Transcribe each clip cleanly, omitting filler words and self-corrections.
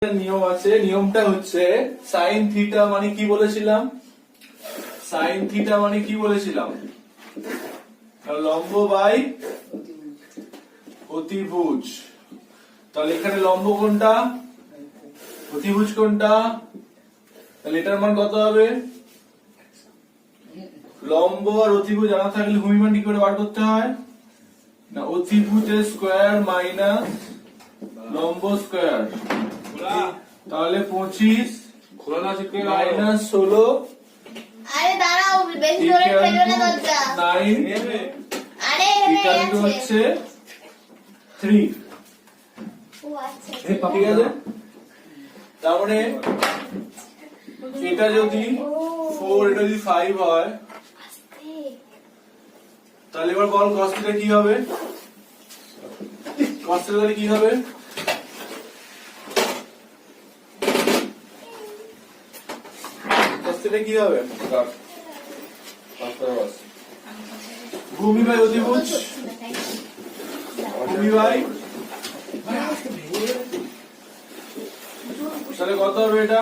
নিয়ম আছে, নিয়মটা হচ্ছে সাইন থিটা মানে কি বলেছিলাম, সাইন থিটা মানে কি বলেছিলাম, লম্ব বাই অতিভুজ। তাহলে এখানে লম্ব কোনটা, অতিভুজ কোনটা, তাহলে এটার মান কত হবে? লম্ব আর অতিভুজ জানা থাকলে ভূমিমান কি করে বার করতে হয় না, অতিভুজের স্কয়ার মাইনাস লম্ব স্কয়ার, তাহলে 25 মাইনাস 16 আরে দাঁড়াও, বেশি জোরে ফেলো না দরজা। 9 আরে এখানে আছে। হচ্ছে 3। ও আচ্ছা। ঠিক আছে, তার মানে এটা যদি 4 এটা যদি 5 হয়, তাহলে এবার বল cos থিটা কি হবে, cos থিটা তাহলে কি হবে, cos থিটা কি হবে, ভূমি বাই অতিভুজ, ভূমি বাই, তাহলে কত হবে এটা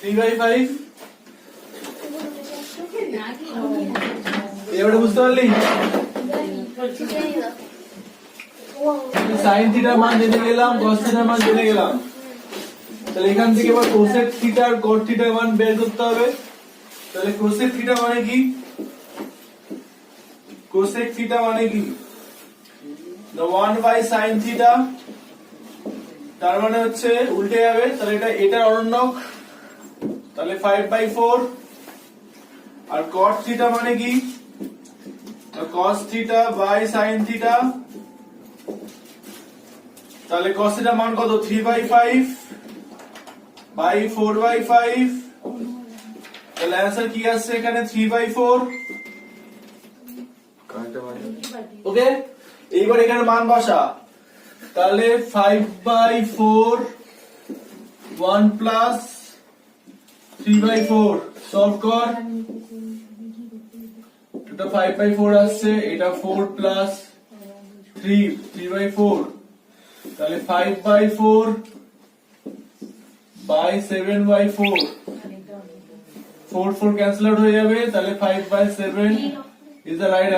3/5। এবারে বুঝতে পারলি, সাইন থিটার মান জেনে গেলাম, কস থিটার মান জেনে গেলাম, তাহলে এখান থেকে এবার কোসেক থিটা আর কট থিটার মান বের করতে হবে। তাহলে কোসেক থিটা মানে কি, কোসেক থিটা মানে কি, 1/sin থিটা, তার মানে হচ্ছে উল্টে যাবে, তাহলে এটার অনন্যক, তাহলে 5/4। আর cot থিটা মানে কি, cos theta by sin theta, তাহলে cos থিটা মান কত 3/5 বাই 4/5, তাহলে অ্যান্সার কি আসছে এখানে 3/4। ওকে, এইবার এখানে মান বসা, তাহলে 5/4 1 প্লাস 3/4 সলভ কর, এটা 5/4 আসছে, এটা 4 প্লাস 3/4, তাহলে 5/4 বাই 7/4, 4 ক্যান্সেল আউট হয়ে যাবে, তাহলে 5/7 ইজ দ্য রাইট